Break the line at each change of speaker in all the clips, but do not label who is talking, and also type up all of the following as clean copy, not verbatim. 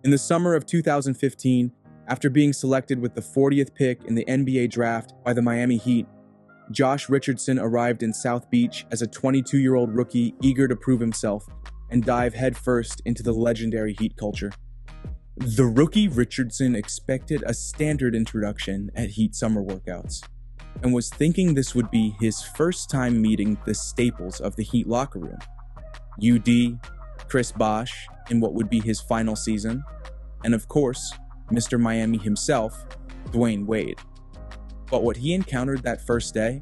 In the summer of 2015, after being selected with the 40th pick in the NBA draft by the Miami Heat, Josh Richardson arrived in South Beach as a 22-year-old rookie eager to prove himself and dive headfirst into the legendary Heat culture. The rookie Richardson expected a standard introduction at Heat summer workouts and was thinking this would be his first time meeting the staples of the Heat locker room. UD, Chris Bosh in what would be his final season, and of course, Mr. Miami himself, Dwyane Wade. But what he encountered that first day,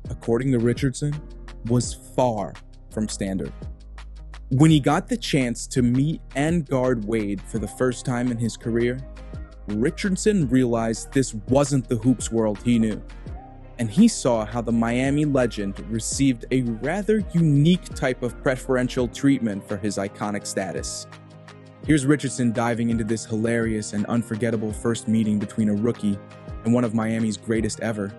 according to Richardson, was far from standard. When he got the chance to meet and guard Wade for the first time in his career, Richardson realized this wasn't the hoops world he knew, and he saw how the Miami legend received a rather unique type of preferential treatment for his iconic status. Here's Richardson diving into this hilarious and unforgettable first meeting between a rookie and one of Miami's greatest ever.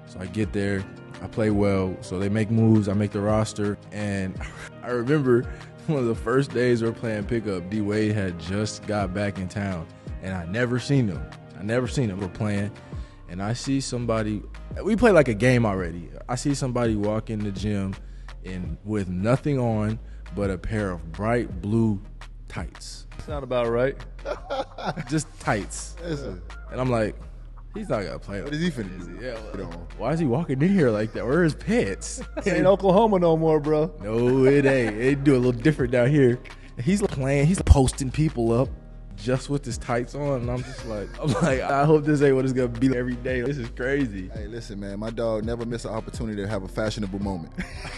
So I get there, I play well, so they make moves, I make the roster, and I remember one of the first days we were playing pickup, D-Wade had just got back in town, and I never seen him. We're playing, and I see somebody, we play like a game already. I see somebody walk in the gym with nothing on but a pair of bright blue tights.
Sound about right.
Just tights.
Listen.
And I'm like, he's not gonna play.
What is he finna do?
Yeah, why is he walking in here like that? Where are his pets?
This ain't Oklahoma no more, bro.
No, it ain't. They do a little different down here. He's playing, he's posting people up just with his tights on, and I'm like, I hope this ain't what it's gonna be every day. This is crazy.
Hey, listen, man, my dog never miss an opportunity to have a fashionable moment.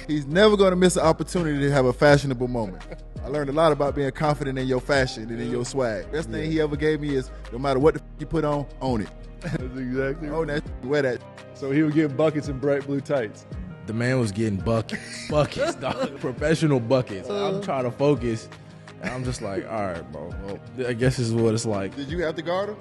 He's never gonna miss an opportunity to have a fashionable moment. I learned a lot about being confident in your fashion and in your swag. Best thing he ever gave me is no matter what the you put on, own it.
That's exactly
Own that, wear that.
So he would get buckets and bright blue tights.
The man was getting buckets, dog. Professional buckets. I'm trying to focus, and I'm just like, all right, bro. Well, I guess this is what it's like.
Did you have to guard him?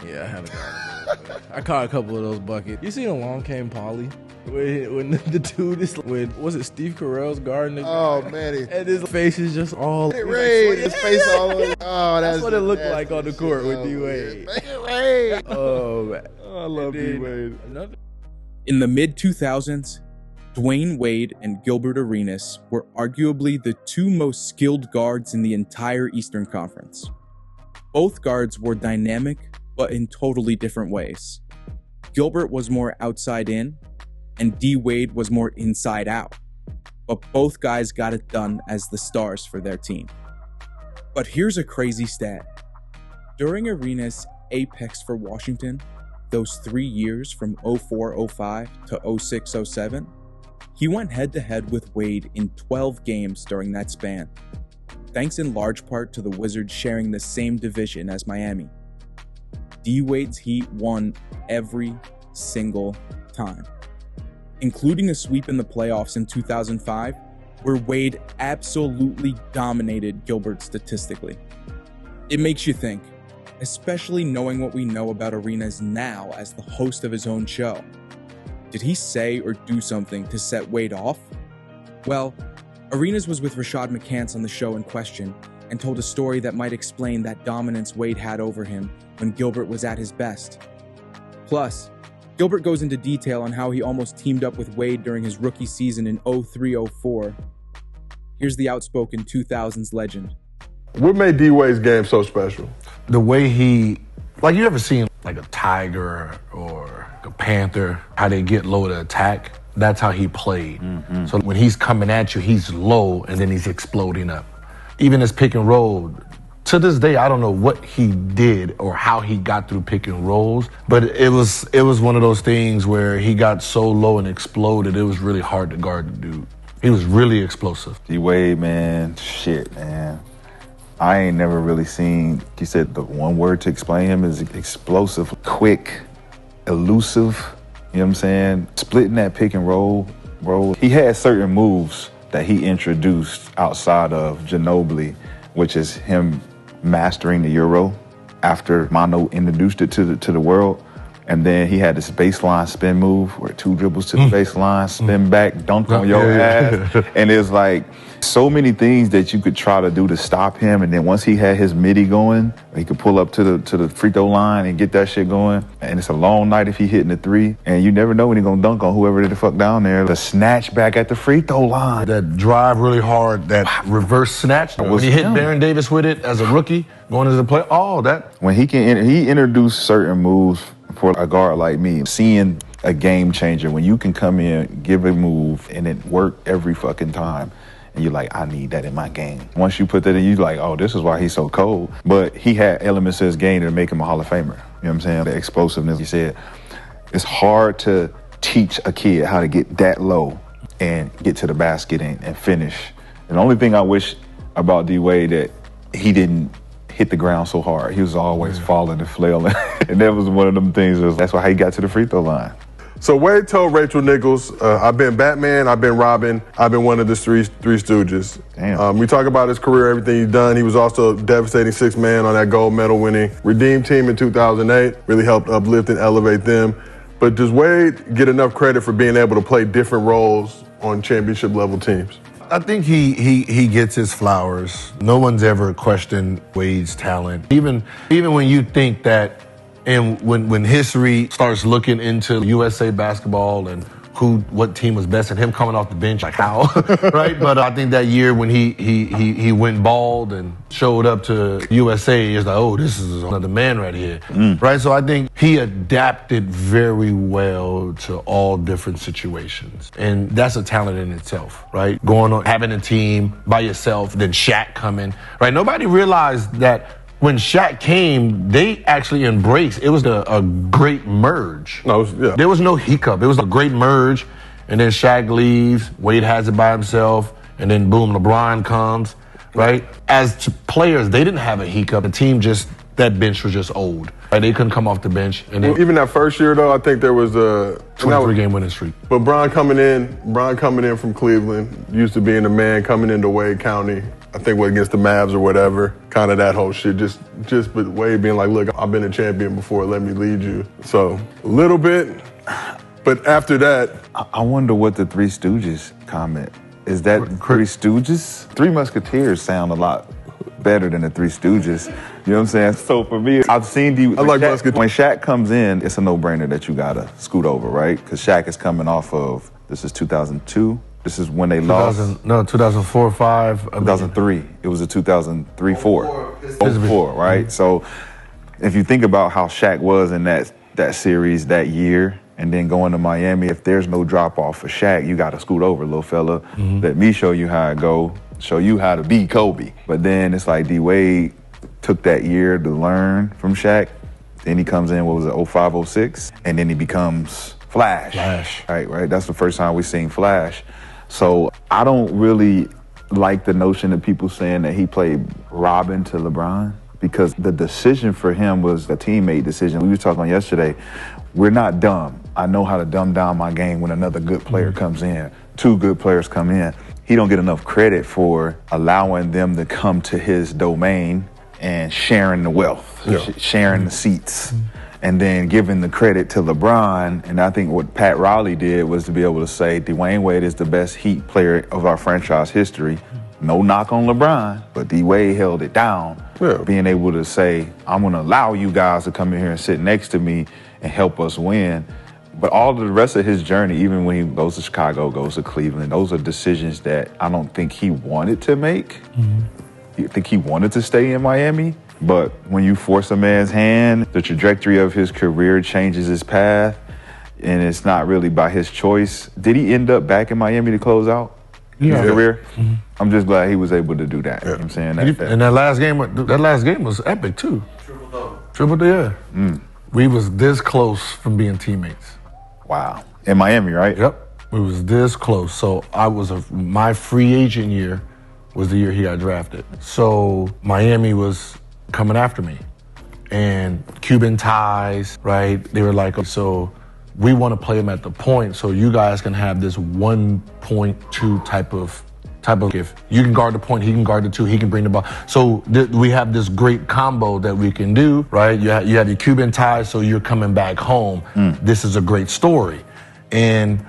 Yeah, I had to guard him. I caught a couple of those buckets. You seen Along Came Polly? When the dude is, was it Steve Carell's guarding the guy?
Oh, man.
And his face is just all.
Make it rain. His face all over. Oh,
that's what it looked like on the court with D-Wade.
Make it rain.
Oh, man.
I love D-Wade.
In the mid-2000s, Dwyane Wade and Gilbert Arenas were arguably the two most skilled guards in the entire Eastern Conference. Both guards were dynamic, but in totally different ways. Gilbert was more outside in, and D-Wade was more inside out. But both guys got it done as the stars for their team. But here's a crazy stat. During Arenas' apex for Washington, those 3 years from 04-05 to 06-07, he went head-to-head with Wade in 12 games during that span, thanks in large part to the Wizards sharing the same division as Miami. D-Wade's Heat won every single time, including a sweep in the playoffs in 2005, where Wade absolutely dominated Gilbert statistically. It makes you think, especially knowing what we know about Arenas now as the host of his own show. Did he say or do something to set Wade off? Well, Arenas was with Rashad McCants on the show in question and told a story that might explain that dominance Wade had over him when Gilbert was at his best. Plus, Gilbert goes into detail on how he almost teamed up with Wade during his rookie season in 03-04. Here's the outspoken 2000s legend.
What made D-Wade's game so special?
The way he, like you ever seen like a tiger or a panther, how they get low to attack? That's how he played. Mm-hmm. So when he's coming at you, he's low and then he's exploding up. Even his pick and roll, to this day, I don't know what he did or how he got through pick and rolls, but it was one of those things where he got so low and exploded, it was really hard to guard the dude. He was really explosive.
D-Wade, man, shit, man. I ain't never really seen, you said the one word to explain him is explosive, quick, elusive, you know what I'm saying? Splitting that pick and roll. He had certain moves that he introduced outside of Ginobili, which is him mastering the Euro after Mano introduced it to the world. And then he had this baseline spin move where 2 dribbles to the baseline, spin back, dunk on your ass. And it's like so many things that you could try to do to stop him. And then once he had his midi going, he could pull up to the free throw line and get that shit going. And it's a long night if he hitting the 3. And you never know when he's going to dunk on whoever the fuck down there. The snatch back at the free throw line.
That drive really hard, that reverse snatch. When he hit Baron Davis with it as a rookie, going as a player,
When he introduced certain moves for a guard like me, seeing a game changer, when you can come in, give a move, and it work every fucking time. And you're like, I need that in my game. Once you put that in, you're like, oh, this is why he's so cold. But he had elements to his game that make him a Hall of Famer. You know what I'm saying? The explosiveness. You said, it's hard to teach a kid how to get that low and get to the basket and finish. And the only thing I wish about D-Wade that he didn't hit the ground so hard. He was always falling and flailing. And that was one of them things. That's why he got to the free throw line.
So Wade told Rachel Nichols, I've been Batman, I've been Robin, I've been one of the three Stooges.
Damn.
We talk about his career, everything he's done. He was also a devastating 6th man on that gold medal winning Redeem team in 2008. Really helped uplift and elevate them. But does Wade get enough credit for being able to play different roles on championship level teams?
I think he gets his flowers. No one's ever questioned Wade's talent. Even when you think that, and when history starts looking into USA basketball and what team was best, and him coming off the bench, like how, right? But I think that year when he went bald and showed up to USA, it's like, oh, this is another man right here, right? So I think he adapted very well to all different situations, and that's a talent in itself, right? Going on, having a team by yourself, then Shaq coming, right? Nobody realized that when Shaq came, they actually embraced. It was a great merge. There was no hiccup. It was a great merge, and then Shaq leaves. Wade has it by himself, and then boom, LeBron comes, right? As to players, they didn't have a hiccup. The team that bench was just old. Right? They couldn't come off the bench. And
even that first year, though, I think there was a
23-game winning streak.
But Bron coming in from Cleveland, used to being a man coming into Wade County. I think against the Mavs or whatever, kind of that whole shit. Just with Wade being like, look, I've been a champion before, let me lead you. So a little bit, but after that.
I wonder what the Three Stooges comment. Is that Three Stooges? Three Musketeers sound a lot better than the Three Stooges. You know what I'm saying? So for me, I've seen when Shaq comes in, it's a no-brainer that you gotta scoot over, right? Because Shaq is coming off of, this is 2002. This is when they lost.
No, 2004, 5.
2003. It was a 2003, 4. 04, right? So if you think about how Shaq was in that series that year, and then going to Miami, if there's no drop-off for Shaq, you got to scoot over, little fella. Let me show you how it go, show you how to be Kobe. But then it's like D-Wade took that year to learn from Shaq. Then he comes in, what was it, 05, 06? And then he becomes Flash. Right? That's the first time we seen Flash. So I don't really like the notion of people saying that he played Robin to LeBron, because the decision for him was a teammate decision. We were talking yesterday, we're not dumb. I know how to dumb down my game when another good player comes in, 2 good players come in. He don't get enough credit for allowing them to come to his domain and sharing the wealth, sharing the seats. And then giving the credit to LeBron. And I think what Pat Riley did was to be able to say Dwyane Wade is the best Heat player of our franchise history. No knock on LeBron, but D-Wade held it down. Being able to say, I'm going to allow you guys to come in here and sit next to me and help us win. But all of the rest of his journey, even when he goes to Chicago, goes to Cleveland, those are decisions that I don't think he wanted to make. I think he wanted to stay in Miami. But when you force a man's hand, the trajectory of his career changes his path, and it's not really by his choice. Did he end up back in Miami to close out his career? I'm just glad he was able to do that. You know what I'm saying?
And that last game was epic too. Triple, yeah. We was this close from being teammates.
Wow. In Miami, right?
Yep. We was this close. So my free agent year was the year he got drafted. So Miami was coming after me, and Cuban ties, right? They were like, so we want to play him at the point so you guys can have this 1.2 type of type of, if you can guard the point, he can guard the two, he can bring the ball. So we have this great combo that we can do, right? You have your Cuban ties, so you're coming back home. This is a great story. And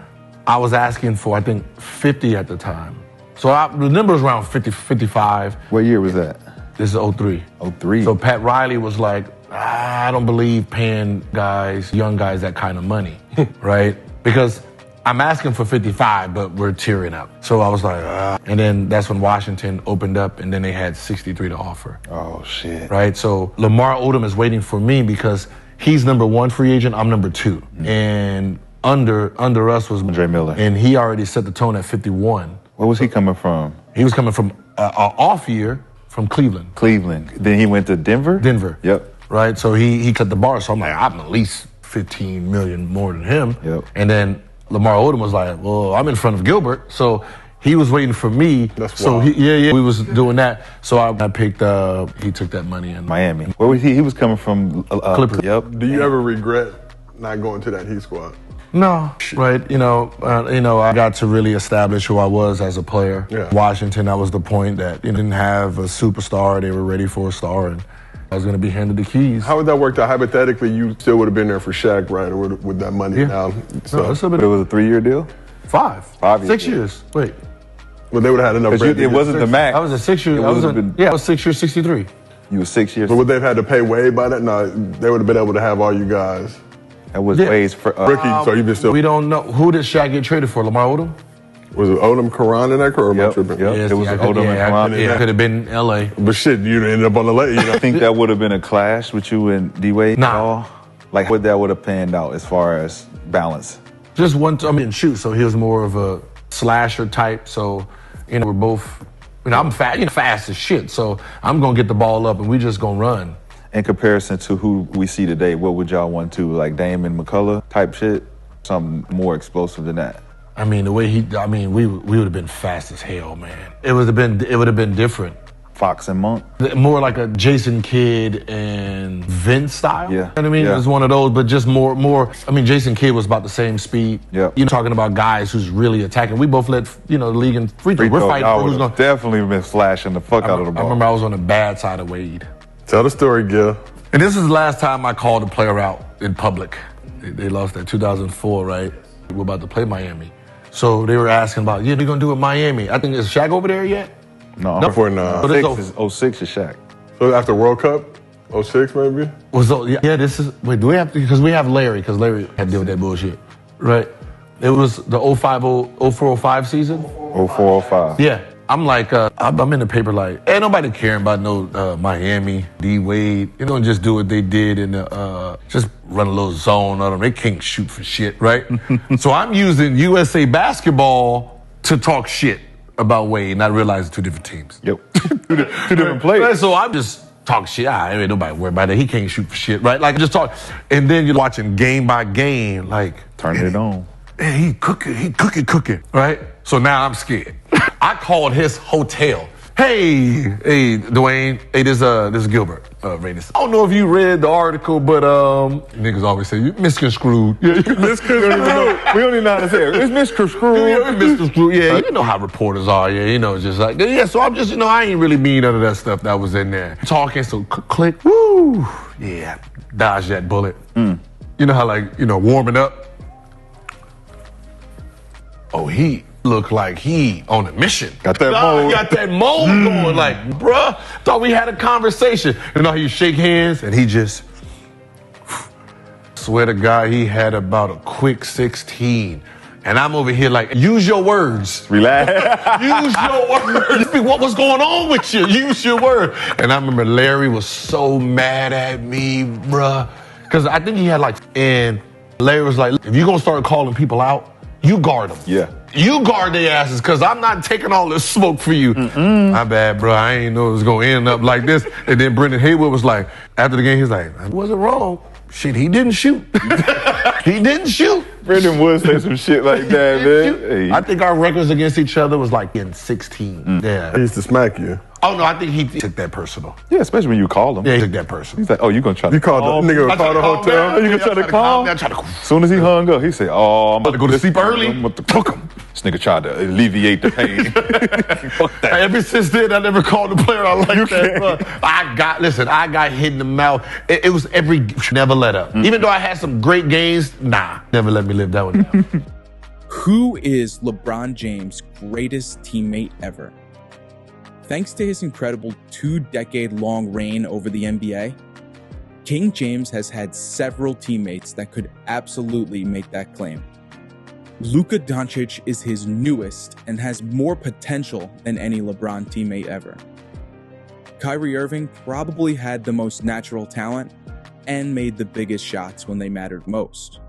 I was asking for, I think, 50 at the time. So the number was around 50, 55.
What year was that?
This is 03.
03.
So Pat Riley was like, I don't believe paying young guys that kind of money, right? Because I'm asking for 55, but we're tearing up. So I was like, and then that's when Washington opened up, and then they had 63 to offer.
Oh, shit.
Right? So Lamar Odom is waiting for me because he's number 1 free agent, I'm number 2. And under us was
Andre Miller.
And he already set the tone at 51.
Where was he coming from?
He was coming from an off year from Cleveland.
Cleveland. Then he went to Denver?
Denver.
Yep.
Right? So he set the bar. So I'm like, I'm at least 15 million more than him.
Yep.
And then Lamar Odom was like, well, I'm in front of Gilbert. So he was waiting for me.
That's
so
wild.
we was doing that. So I picked, he took that money in.
Miami. Where was he? He was coming from
Clippers.
Yep.
Do you ever regret not going to that Heat squad?
No, right? I got to really establish who I was as a player.
Yeah.
Washington, that was the point that you didn't have a superstar. They were ready for a star, and I was going to be handed the keys.
How would that work out? Hypothetically, you still would have been there for Shaq, right? Or with that money
Yeah.
now?
No, it's a
But
bit
it was a 3-year deal?
5.
5 years.
6 years. Wait.
Well, they would have had enough.
'Cause
bread to
it
get
wasn't the max.
I was a 6 year.
It
I was
would've been-
I was 6 years, 63.
You were 6 years.
But would they have had to pay Wade by that? No, they would have been able to have all you guys.
That was
Yeah.
Wade's for
Rookie, so you've been still.
We don't know. Who did Shaq get traded for? Lamar Odom?
Was it Odom, Karan in that, or am I
Yep,
tripping?
yep. It was Odom and Karan.
It could have been L.A.
But shit, you ended up on the late. You know?
I think that would have been a clash with you and D-Wade
Nah.
at all? Like, what that would have panned out as far as balance?
Just one. I mean, shoot. So he was more of a slasher type. So we're both. I'm fast as shit. So I'm gonna get the ball up, and we just gonna run.
In comparison to who we see today, what would y'all want to, like Damon McCullough type shit? Something more explosive than that.
I mean, the way we would have been fast as hell, man. It would have been different.
Fox and Monk?
More like a Jason Kidd and Vince style.
Yeah.
You know what I mean?
Yeah.
It was one of those, but just more. I mean, Jason Kidd was about the same speed.
Yep.
Talking about guys who's really attacking. We both let, the league in free throw.
Free
We're
throw,
fighting
y'all
for who's
would've
going
definitely been flashing the fuck out of the
I
ball.
remember I was on the bad side of Wade.
Tell the story, Gil.
And this is the last time I called a player out in public. They lost that 2004, right? We're about to play Miami. So they were asking about, they're going to do it in Miami. I think, is Shaq over there yet?
No,
Before nah.
But it's
06 is Shaq.
So after World Cup, 06 maybe?
This is, wait, do we have to, because we have Larry, because Larry had to deal with that bullshit, right? It was the 04-05 season?
04-05.
Yeah. I'm like, I'm in the paper like, ain't nobody caring about no Miami, D-Wade. Just do what they did and just run a little zone on them. They can't shoot for shit, right? So I'm using USA Basketball to talk shit about Wade, and I realize it's 2 different teams.
Yep. two different players.
Right, so I'm just talk shit. Ain't nobody worried about it. He can't shoot for shit, right? Like, just talk. And then you're watching game by game, like,
Turning it on.
man, he cooking, right? So now I'm scared. I called his hotel. Hey, Dwyane. Hey, this is Gilbert. Raiders. I don't know if you read the article, but niggas always say you misconstrued. Yeah, you misconstrued.
We don't even know how to say it. It's misconstrued.
Yeah, misconstrued. Yeah, you know how reporters are. Yeah, just like So I'm just, I ain't really mean none of that stuff that was in there. Talking, so click. Woo. Yeah, dodge that bullet. You know how warming up. Oh, he look like he on a mission.
Got that mode.
Got that mode going. Like, bruh, thought we had a conversation. And now you shake hands and he just, swear to God, he had about a quick 16. And I'm over here like, use your words.
Relax.
Use your words. What was going on with you? Use your word. And I remember Larry was so mad at me, bruh. Because I think he had and Larry was like, if you're going to start calling people out, you guard them.
Yeah.
You guard their asses, because I'm not taking all this smoke for you. My bad, bro. I ain't know it was going to end up like this. And then Brendan Haywood was like, after the game, he was like, I wasn't wrong. Shit, he didn't shoot. He didn't shoot.
Brendan would say some shit like that, man. Hey.
I think our records against each other was in 16.
He
Yeah.
used to smack you.
Oh, no, I think he took that personal.
Yeah, especially when you call him.
Yeah, he took that personal.
He's like, oh, you gonna try to
You called
call
the
me?
nigga called the hotel.
You gonna try to call?
I tried to
As soon as he hung up, he said, oh, I'm
about to go to sleep early.
I'm about to cook him. This nigga tried to alleviate the pain. Fuck that. Ever since then, I never called a player I like that. Bro. I got hit in the mouth. It was never let up. Even though I had some great games, never let me live that one down.
Who is LeBron James' greatest teammate ever? Thanks to his incredible 2-decade-long reign over the NBA, King James has had several teammates that could absolutely make that claim. Luka Doncic is his newest and has more potential than any LeBron teammate ever. Kyrie Irving probably had the most natural talent and made the biggest shots when they mattered most.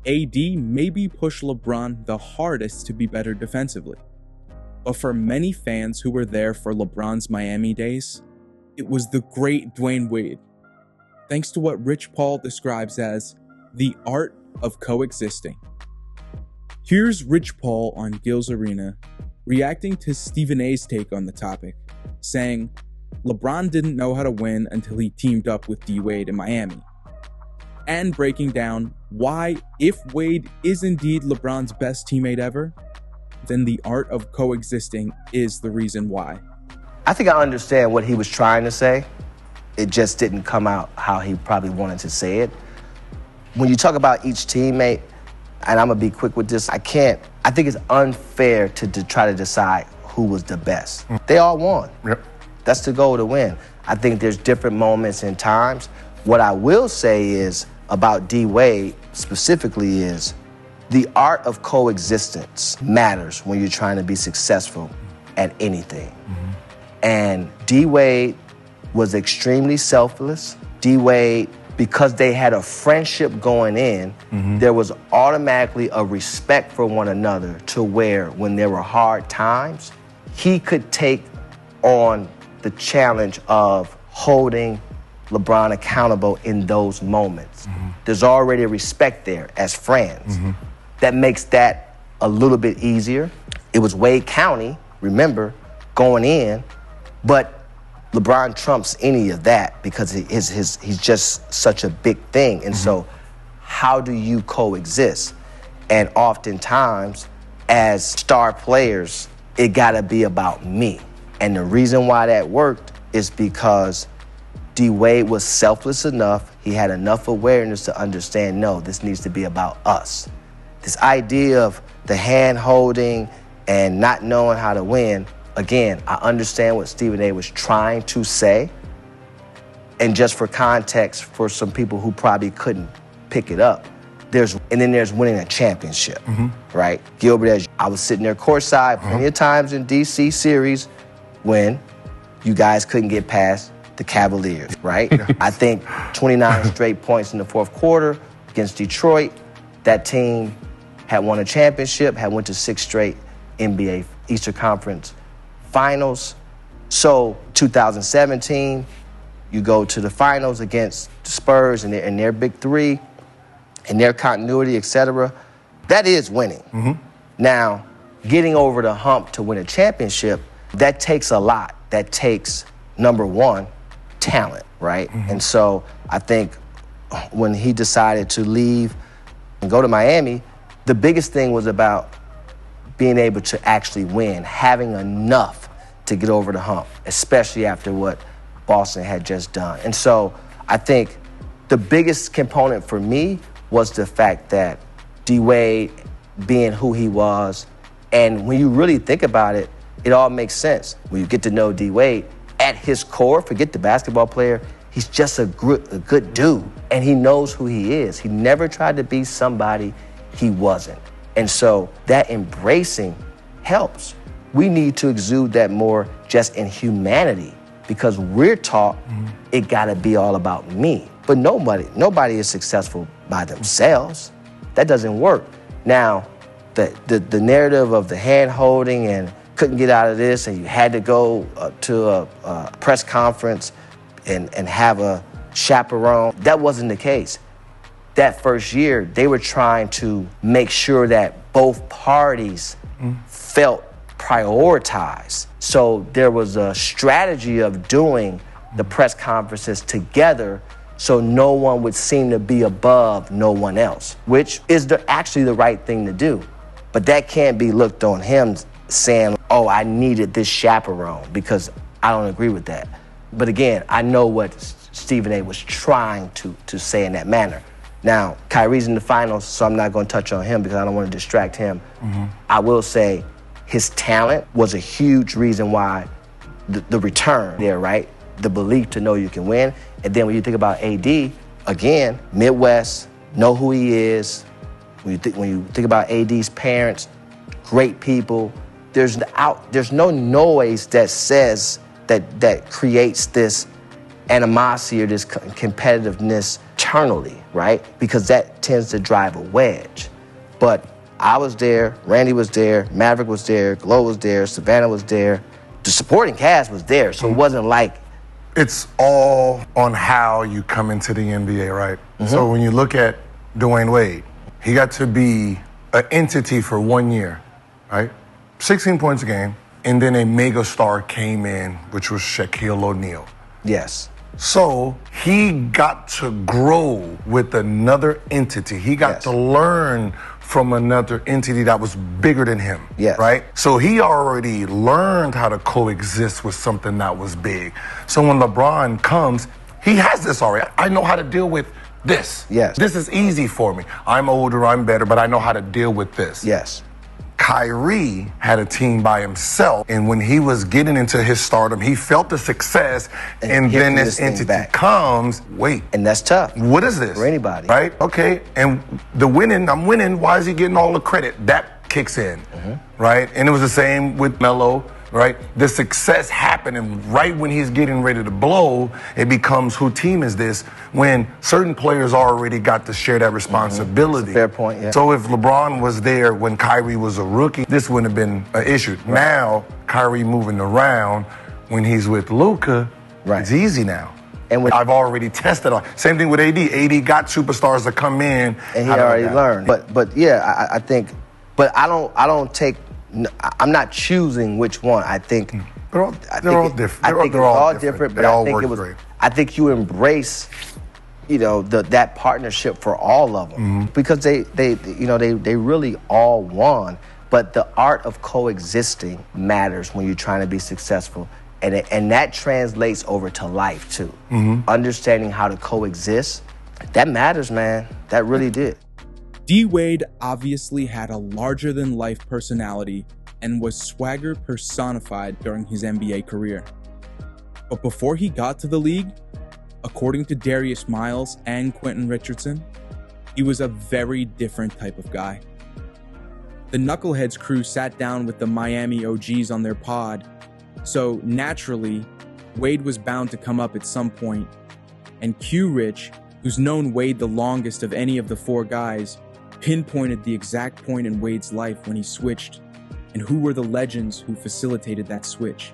AD maybe pushed LeBron the hardest to be better defensively. But for many fans who were there for LeBron's Miami days, it was the great Dwyane Wade. Thanks to what Rich Paul describes as the art of coexisting. Here's Rich Paul on Gil's Arena reacting to Stephen A's take on the topic, saying LeBron didn't know how to win until he teamed up with D Wade in Miami, and breaking down why, if Wade is indeed LeBron's best teammate ever, then the art of coexisting is the reason why.
I think I understand what he was trying to say. It just didn't come out how he probably wanted to say it. When you talk about each teammate, and I'm gonna be quick with this, I think it's unfair to try to decide who was the best. They all won.
Yep.
That's the goal, to win. I think there's different moments and times. What I will say is about D Wade specifically is the art of coexistence matters when you're trying to be successful at anything. And D Wade was extremely selfless. D Wade, because they had a friendship going in, there was automatically a respect for one another to where when there were hard times, he could take on the challenge of holding LeBron accountable in those moments. There's already a respect there as friends. That makes that a little bit easier. It was Wade County, remember, going in, but LeBron trumps any of that because he's just such a big thing. And so how do you coexist? And oftentimes, as star players, it gotta be about me. And the reason why that worked is because D Wade was selfless enough, he had enough awareness to understand, no, this needs to be about us. This idea of the hand holding and not knowing how to win, again, I understand what Stephen A was trying to say. And just for context, for some people who probably couldn't pick it up, there's winning a championship, right? Gilbert, I was sitting there courtside plenty of times in DC series when you guys couldn't get past the Cavaliers, right? I think 29 straight points in the fourth quarter against Detroit. That team had won a championship, had went to 6 straight NBA Eastern Conference Finals. So 2017, you go to the finals against the Spurs and their big three and their continuity, etc. That is winning. Now, getting over the hump to win a championship, that takes a lot. That takes, number one, talent, right? And so I think when he decided to leave and go to Miami, the biggest thing was about being able to actually win, having enough to get over the hump, especially after what Boston had just done. And so I think the biggest component for me was the fact that D Wade being who he was, and when you really think about it, it all makes sense. When you get to know D Wade, at his core, forget the basketball player, he's just a good dude, and he knows who he is. He never tried to be somebody he wasn't. And so that embracing helps. We need to exude that more just in humanity because we're taught it gotta be all about me. But nobody is successful by themselves. That doesn't work. Now, the narrative of the hand holding and couldn't get out of this and you had to go to a press conference and have a chaperone, that wasn't the case. That first year, they were trying to make sure that both parties felt prioritized. So there was a strategy of doing the press conferences together so no one would seem to be above no one else, which is actually the right thing to do. But that can't be looked on him saying, oh, I needed this chaperone, because I don't agree with that. But again, I know what Stephen A. was trying to say in that manner. Now, Kyrie's in the finals, so I'm not going to touch on him because I don't want to distract him. I will say his talent was a huge reason why the return there, right? The belief to know you can win. And then when you think about AD, again, Midwest, know who he is. When you think about AD's parents, great people. There's no noise that says that creates this animosity or this competitiveness internally, right? Because that tends to drive a wedge. But I was there, Randy was there, Maverick was there, Glow was there, Savannah was there. The supporting cast was there, so it wasn't like...
It's all on how you come into the NBA, right? So when you look at Dwyane Wade, he got to be an entity for 1 year, right? 16 points a game, and then a mega star came in, which was Shaquille O'Neal.
Yes.
So he got to grow with another entity. He got to learn from another entity that was bigger than him, right? So he already learned how to coexist with something that was big. So when LeBron comes, he has this already. I know how to deal with this. This is easy for me. I'm older, I'm better, but I know how to deal with this. Kyrie had a team by himself, and when he was getting into his stardom, he felt the success, and then this entity comes, wait.
And that's tough.
What is this?
For anybody.
Right? Okay, and the winning, I'm winning, why is he getting all the credit? That kicks in, right? And it was the same with Melo, right? The success happening right when he's getting ready to blow, it becomes who team is this, when certain players already got to share that responsibility.
Fair point, yeah.
So if LeBron was there when Kyrie was a rookie, this wouldn't have been an issue. Now, Kyrie moving around, when he's with Luka, it's easy now. And I've already tested on. Same thing with AD. AD got superstars that come in.
And he already learned. But yeah, I think, but I don't take, I'm not choosing which one. I think
they're all different.
I think they're all different, but I think it was.
Great.
I think you embrace, that partnership for all of them because they really all won. But the art of coexisting matters when you're trying to be successful, and that translates over to life too. Understanding how to coexist, that matters, man. That really did.
D-Wade obviously had a larger-than-life personality and was swagger personified during his NBA career. But before he got to the league, according to Darius Miles and Quentin Richardson, he was a very different type of guy. The Knuckleheads crew sat down with the Miami OGs on their pod, so naturally, Wade was bound to come up at some point, and Q-Rich, who's known Wade the longest of any of the four guys, pinpointed the exact point in Wade's life when he switched, and who were the legends who facilitated that switch.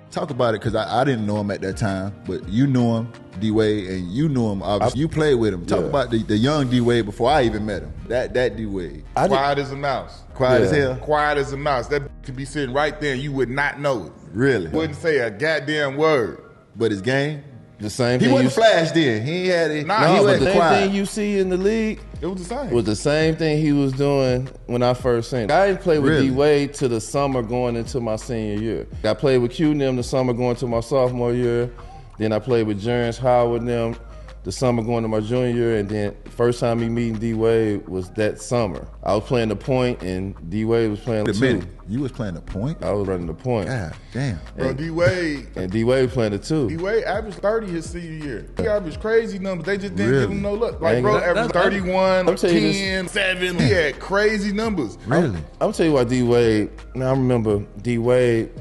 Talk about it, because I didn't know him at that time, but you knew him, D-Wade, and you knew him, obviously. You played with him. Talk about the young D-Wade before I even met him. That D-Wade.
Quiet as a mouse.
Quiet as hell?
Quiet as a mouse. That could be sitting right there and you would not know it.
Really?
Wouldn't say a goddamn word.
But his game?
The same
He
thing.
wasn't flash then. He had it.
He was the same thing you see in the league.
It was the same.
Was the same thing he was doing when I first seen him. I didn't play with D-Wade to the summer going into my senior year. I played with Q and them the summer going to my sophomore year. Then I played with Jerence Howard and them the summer going to my junior year. And then first time me meeting D-Wade was that summer. I was playing the point and D-Wade was playing the two.
You was playing the point?
I was running the point.
God damn.
Bro, D-Wade.
And D-Wade was playing the two.
D-Wade averaged 30 his senior year. He averaged crazy numbers. They just didn't give him no look. Like, bro, averaged 31, 10, 7. He had crazy numbers.
Really?
I'm tell you why D-Wade. Now I remember D-Wade,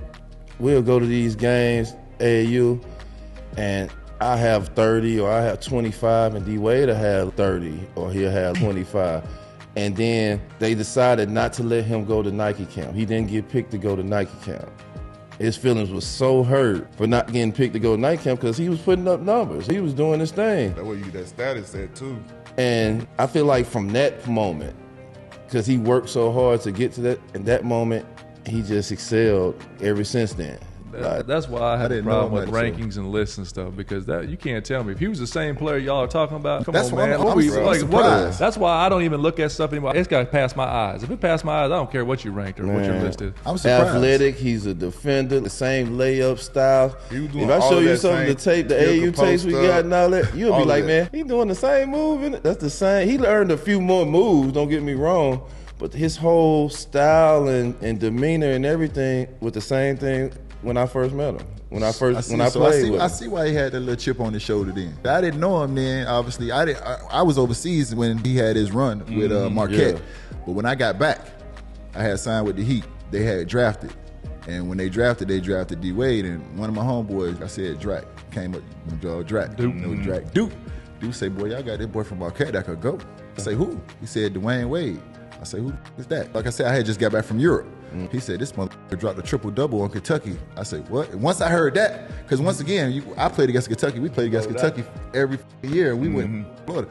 we'll go to these games, AAU, and I have 30 or I have 25 and D-Wade will have 30 or he'll have 25. And then they decided not to let him go to Nike camp. He didn't get picked to go to Nike camp. His feelings was so hurt for not getting picked to go to Nike camp because he was putting up numbers. He was doing his thing.
That's what that status said too.
And I feel like from that moment, because he worked so hard to get to that, in that moment, he just excelled ever since then. That's why I have a
didn't know
problem
him
with
that,
rankings and lists and stuff, because that you can't tell me if he was the same player y'all are talking about. Come
That's
on,
what
man.
I'm surprised.
That's why I don't even look at stuff anymore. It's got to pass my eyes. If it passed my eyes, I don't care what you ranked or what your list is.
I'm surprised.
Athletic, he's a defender, the same layup style.
If
I show you some of the tape, the AU tapes we got and all that, you'll be like, man, he doing the same move. That's the same. He learned a few more moves, don't get me wrong, but his whole style and demeanor and everything was the same thing when I first met him. When I played with him.
I see why he had that little chip on his shoulder then. I didn't know him then, obviously. I was overseas when he had his run with Marquette. But when I got back, I had signed with the Heat. They had drafted. And when they drafted D Wade, and one of my homeboys, I said Drac, came up, Drac. Duke. No, Drac. Duke say, boy, y'all got this boy from Marquette that could go. I say, who? He said, Dwyane Wade. I say, who is that? Like I said, I had just got back from Europe. He said, this motherfucker dropped a triple-double on Kentucky. I said, what? And once I heard that, because once again, I played against Kentucky. We played against Kentucky every year. We went to Florida.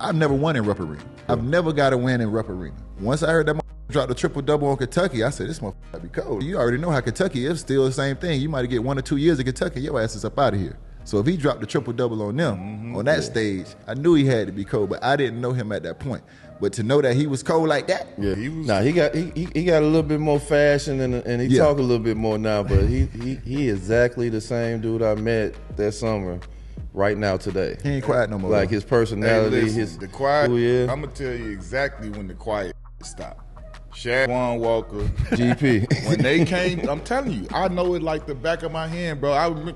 I've never won in Rupp Arena. I've never got a win in Rupp Arena. Once I heard that motherfucker dropped a triple-double on Kentucky, I said, this motherfucker be cold. You already know how Kentucky is. Still the same thing. You might get 1 or 2 years in Kentucky. Your ass is up out of here. So if he dropped the triple-double on them, on that stage, I knew he had to be cold, but I didn't know him at that point. But to know that he was cold like that,
he got a little bit more fashion and he talk a little bit more now. But he exactly the same dude I met that summer, right now today.
He ain't quiet no more.
Like his personality,
the quiet.
who he is.
I'm gonna tell you exactly when the quiet stopped. Shaq, Juan Walker,
GP.
When they came, I'm telling you, I know it like the back of my hand, bro.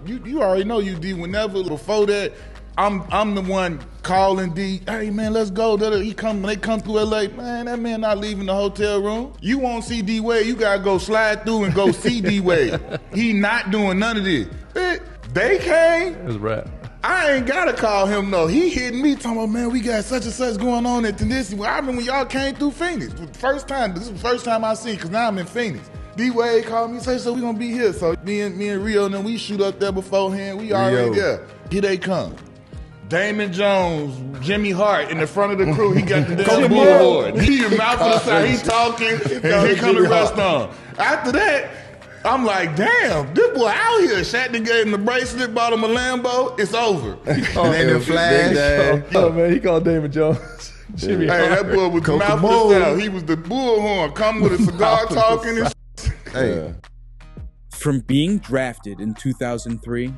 You already know you D. Whenever before that, I'm the one calling D. Hey man, let's go. They come through LA. Man, that man not leaving the hotel room. You won't see D Wade. You gotta go slide through and go see D Wade. He not doing none of this. They came.
It was rap.
I ain't gotta call him though. He hitting me talking about, man, we got such and such going on at this. I remember when y'all came through Phoenix. This is the first time I seen, because now I'm in Phoenix. D Wade called me, say, so we gonna be here. So me and Rio and then we shoot up there beforehand. We already there. Here they come. Damon Jones, Jimmy Hart in the front of the crew. He got the damn bullhorn. He mouth to the side. He talking. And here come the rest on. After that, I'm like, damn, this boy out here. Shatner gave him the bracelet, bought him a Lambo. It's over.
And then the flash.
Oh man, he called Damon Jones. Jimmy
Hey, that boy was the mouth to the side. He was the bullhorn. Come with a cigar talking and
Hey.
From being drafted in 2003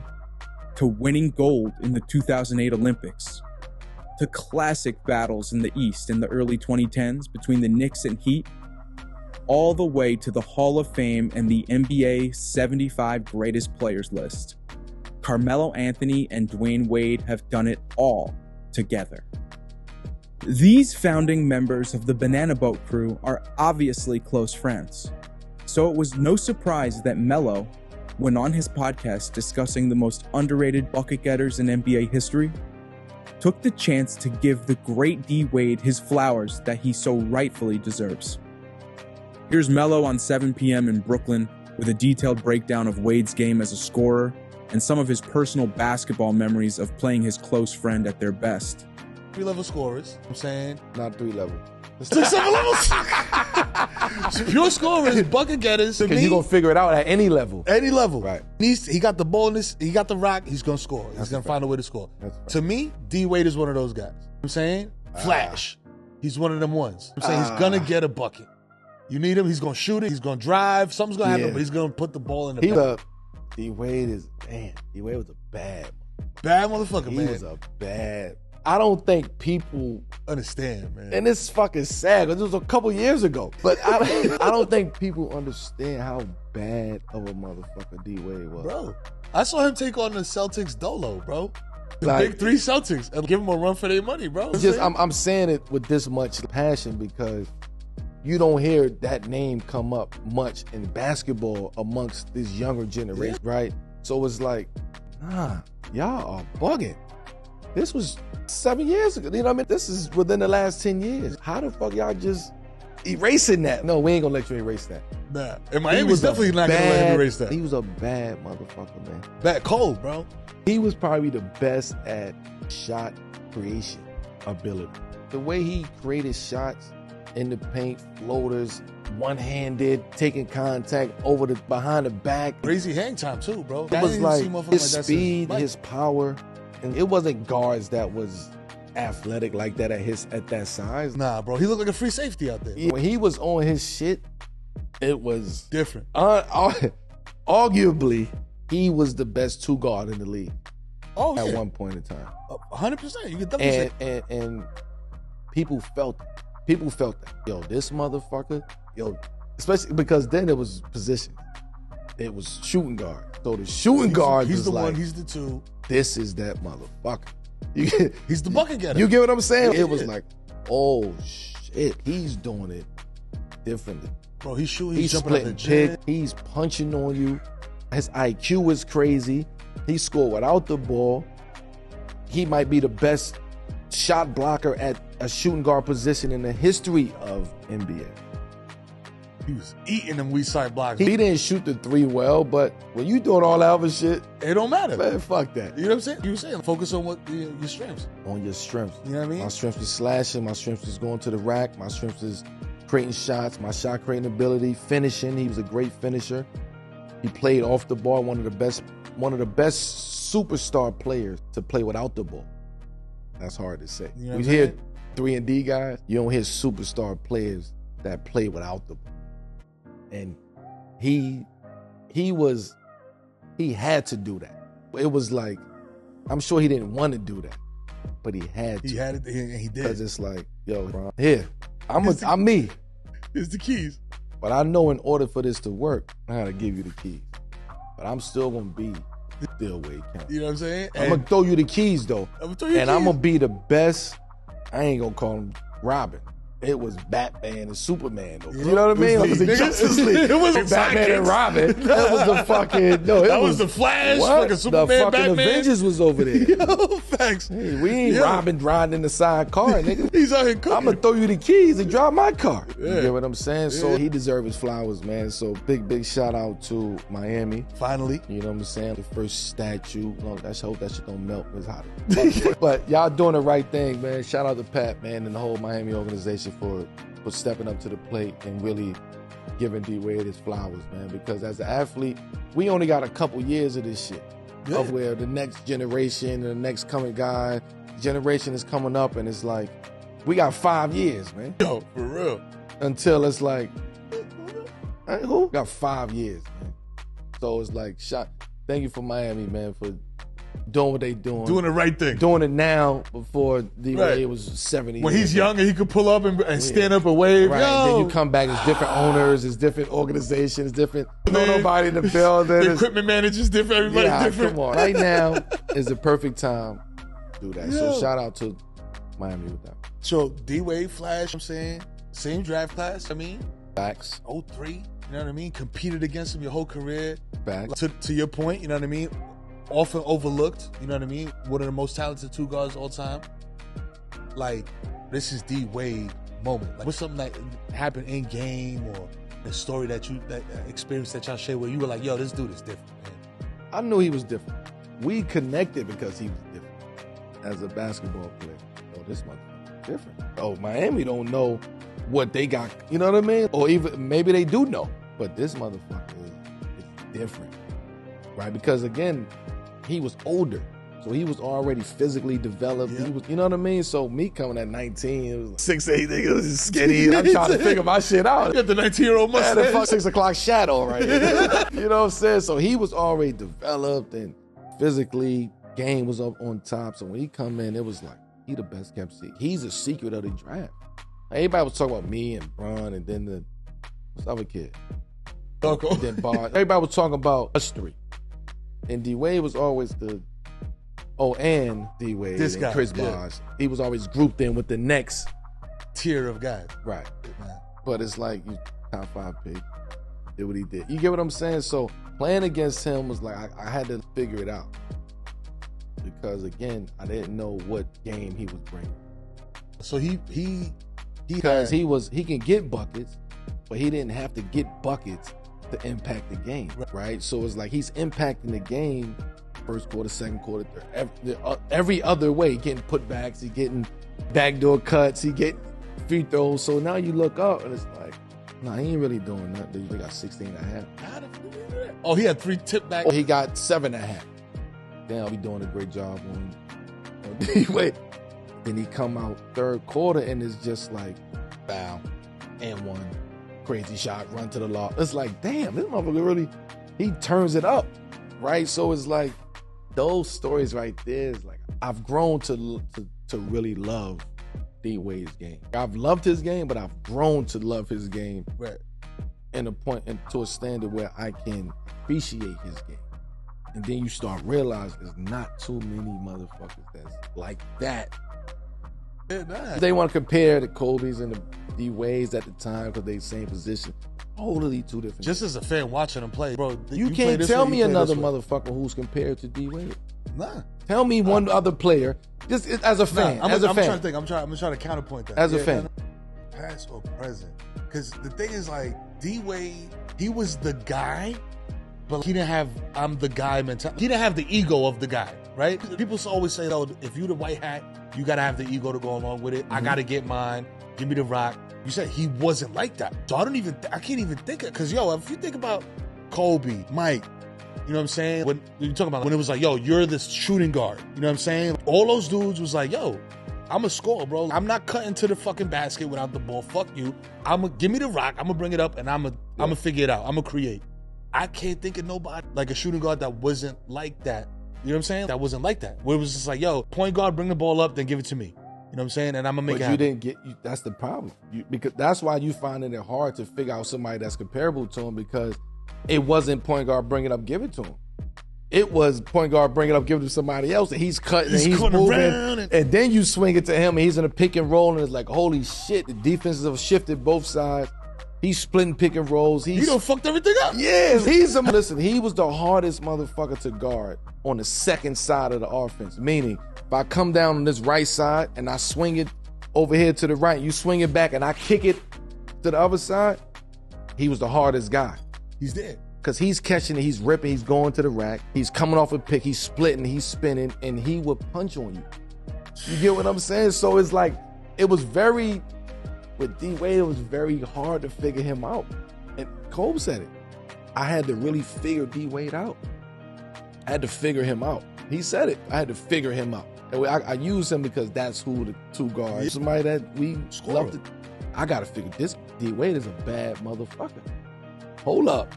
to winning gold in the 2008 Olympics, to classic battles in the East in the early 2010s between the Knicks and Heat, all the way to the Hall of Fame and the NBA 75 greatest players list. Carmelo Anthony and Dwyane Wade have done it all together. These founding members of the Banana Boat crew are obviously close friends, so it was no surprise that Melo, when on his podcast discussing the most underrated bucket getters in NBA history, took the chance to give the great D Wade his flowers that he so rightfully deserves. Here's Melo on 7 p.m. in Brooklyn with a detailed breakdown of Wade's game as a scorer and some of his personal basketball memories of playing his close friend at their best.
3-level scorers, I'm saying.
Not 3 level.
6-7 levels. Pure scorers, bucket getters.
Because you're going to figure it out at any level.
Any level.
Right.
He got the boldness, he got the rock, he's going to score. He's going to find a way to score. To me, D Wade is one of those guys. I'm saying? Flash. He's one of them ones. I'm saying he's going to get a bucket. You need him, he's going to shoot it, he's going to drive, something's going to happen, but he's going to put the ball in the back.
D Wade was a bad
motherfucker, man.
He was a bad. I don't think people
understand, man.
And it's fucking sad because it was a couple years ago. But I don't think people understand how bad of a motherfucker D Wade was.
Bro, I saw him take on the Celtics dolo, bro. The big 3 Celtics and give them a run for their money, bro.
I'm saying it with this much passion because you don't hear that name come up much in basketball amongst this younger generation, right? So it's like, y'all are bugging. This was 7 years ago. You know what I mean? This is within the last 10 years. How the fuck y'all just erasing that? No, we ain't gonna let you erase that.
Nah. And Miami's definitely not gonna let him erase that.
He was a bad motherfucker, man.
Bad cold, bro.
He was probably the best at shot creation ability. The way he created shots in the paint, floaters, one-handed, taking contact behind the back.
Crazy hang time too, bro.
It was like his speed, his power, and it wasn't guards that was athletic like that at that size.
Nah, bro, he looked like a free safety out there.
When he was on his shit, it was
different.
Arguably, he was the best two guard in the league.
Oh,
at one point in time.
100%. You could definitely say.
And people felt that. People felt that. Yo, this motherfucker, especially because then it was position. It was shooting guard. So the shooting guard
he's
was
the
like,
one, he's the two.
This is that motherfucker.
He's the bucket getter.
You get what I'm saying? It was like, oh shit, he's doing it differently.
Bro, he's shooting,
he's
jumping out the
splitting
gym.
He's punching on you. His IQ is crazy. He scored without the ball. He might be the best shot blocker at a shooting guard position in the history of NBA.
He was eating them weak side blocks.
He didn't shoot the three well, but when you doing all that other shit,
it don't matter.
Man, fuck that.
You know what I'm saying? You were saying focus on what your strengths.
On your strengths.
You know what I mean?
My strength is slashing. My strength is going to the rack. My strength is creating shots. My shot creating ability, finishing. He was a great finisher. He played off the ball. One of the best superstar players to play without the ball. That's hard to say.
You know
we hear 3-and-D guys. You don't hear superstar players that play without the ball. And he had to do that. It was like, I'm sure he didn't want to do that, but he had to.
He had it, and he did.
Because it's like, yo, bro, here, I'm me.
Here's the keys.
But I know in order for this to work, I gotta give you the keys. But I'm still gonna be still Wade County.
You know what I'm saying?
I'm gonna throw you the keys though.
I'm gonna
I'm gonna be the best. I ain't gonna call him Robin. It was Batman and Superman though. You know what I mean? It was the Justice League.
It wasn't
Batman and Robin. That was the fucking
that was the Flash. Fucking Superman,
the fucking
Batman.
Avengers was over there.
Yo, facts.
Hey, we ain't Robin riding in the side car, nigga.
He's out here cooking.
I'm gonna throw you the keys and drive my car.
Yeah.
You get what I'm saying? So he deserves his flowers, man. So big shout out to Miami.
Finally.
You know what I'm saying? The first statue. Let's hope that shit don't melt. It's hot. But y'all doing the right thing, man. Shout out to Pat, man, and the whole Miami organization for stepping up to the plate and really giving D-Wade his flowers, man. Because as an athlete, we only got a couple years of this shit. Yeah. Of where the next generation, the next coming generation is coming up, and it's like, we got 5 years, man.
Yo, for real.
Until it's like, who? Got 5 years, man. So it's like, thank you for Miami, man, for doing what they doing.
Doing the right thing.
Doing it now before D-Wade was 70.
When he's young and he could pull up and stand up and wave.
Right.
Yo.
Then you come back, it's different owners, it's different organizations, different, nobody in the building.
The equipment manager's different, everybody's different.
Come on. Right now is the perfect time to do that. So shout out to Miami with that.
So D-Wade, Flash, I'm saying, same draft class, I mean.
Facts.
03, you know what I mean? Competed against him your whole career.
Facts.
To your point, you know what I mean? Often overlooked, you know what I mean? One of the most talented two guards of all time. Like, this is D-Wade moment. Like, what's something that happened in game or the story that experience that y'all shared where you were like, yo, this dude is different, man.
I knew he was different. We connected because he was different as a basketball player. Oh, this motherfucker different. Oh, Miami don't know what they got, you know what I mean? Or even, maybe they do know, but this motherfucker is different, right? Because again, he was older, so he was already physically developed. He was, you know what I mean? So me coming at 19, it was 6'8", nigga, was skinny. I'm trying to figure my shit out.
You got the 19-year-old mustache.
I had a 6 o'clock shadow right here. You know what I'm saying? So he was already developed and physically, game was up on top. So when he come in, it was like, he the best kept secret. He's a secret of the draft. Everybody was talking about me and Bron and then what's the other kid? And then Bar. Everybody was talking about us three. And D-Wade was always and D-Wade
this
and
guy,
Chris Bosh. He was always grouped in with the next
tier of guys.
Right. But it's like, you top 5 pick, did what he did. You get what I'm saying? So playing against him was like, I had to figure it out. Because again, I didn't know what game he was bringing.
So he
can get buckets, but he didn't have to get buckets to impact the game, right? So it's like he's impacting the game first quarter, second quarter, third, every other way. Getting putbacks, he getting backdoor cuts, he get free throws. So now you look up and it's like, nah, he ain't really doing nothing. They got 16 and a half.
Oh, he had 3 tip back.
Oh, he got 7 and a half. Damn, he doing a great job on D-Wade. Then he come out third quarter and it's just like, foul, and one. Crazy shot, run to the lob. It's like, damn, this motherfucker really, he turns it up, right? So it's like, those stories right there is like, I've grown to really love D-Wade's game. I've loved his game, but I've grown to love his game.
Right.
And to a standard where I can appreciate his game. And then you start realizing there's not too many motherfuckers that's like that. They want to compare the Kobe's and the D-Wades at the time because they same position. Totally two different.
Just as a fan watching them play, bro.
You can't tell me another motherfucker who's compared to D-Wade.
Nah.
Tell me one other player, just as a fan.
I'm
trying
to think. I'm trying to counterpoint that.
As a fan.
Past or present. Because the thing is, like, D-Wade, he was the guy, but he didn't have I'm the guy mentality. He didn't have the ego of the guy, right? People always say, oh, if you the white hat, you got to have the ego to go along with it. I got to get mine. Give me the rock. You said he wasn't like that. So I can't even think of, because, yo, if you think about Kobe, Mike, you know what I'm saying? When you talk about when it was like, yo, you're this shooting guard. You know what I'm saying? All those dudes was like, yo, I'm a scorer, bro. I'm not cutting to the fucking basket without the ball. Fuck you. Give me the rock. I'm gonna bring it up and I'm gonna figure it out. I'm gonna create. I can't think of nobody like a shooting guard that wasn't like that. You know what I'm saying? That wasn't like that. Where it was just like, yo, point guard, bring the ball up, then give it to me. You know what I'm saying? And I'm gonna make it happen.
But you didn't get. That's the problem. Because that's why you finding it hard to figure out somebody that's comparable to him, because it wasn't point guard, bring it up, give it to him. It was point guard, bring it up, give it to somebody else, and he's cutting and he's moving. And then you swing it to him, and he's in a pick and roll, and it's like, holy shit, the defenses have shifted both sides. He's splitting pick and rolls.
He done fucked everything up.
Yes, listen, he was the hardest motherfucker to guard on the second side of the offense. Meaning, if I come down on this right side and I swing it over here to the right, you swing it back and I kick it to the other side, he was the hardest guy.
He's dead.
Because he's catching it, he's ripping, he's going to the rack, he's coming off a pick, he's splitting, he's spinning, and he would punch on you. You get what I'm saying? So it's like, with D-Wade, it was very hard to figure him out. And Kobe said it. I had to really figure D-Wade out. I had to figure him out. He said it. I had to figure him out. And I use him because that's who the two guards, somebody that we love to. I got to figure this. D-Wade is a bad motherfucker. Hold up.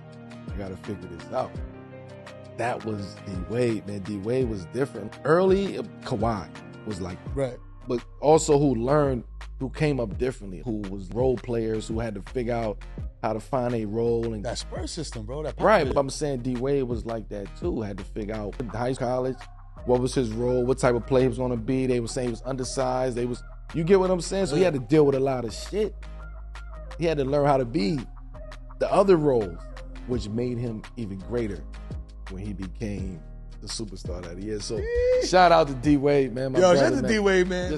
I got to figure this out. That was D-Wade, man. D-Wade was different. Early, Kawhi was like,
right.
But also who came up differently, who was role players, who had to figure out how to find a role. And
that Spurs system, bro.
Right, but I'm saying D-Wade was like that too. Had to figure out in high school, college, what was his role, what type of player he was going to be. They were saying he was undersized. You get what I'm saying? So he had to deal with a lot of shit. He had to learn how to be the other roles, which made him even greater when he became the superstar that he is. So shout out to D-Wade, man.
Shout out to D-Wade, man.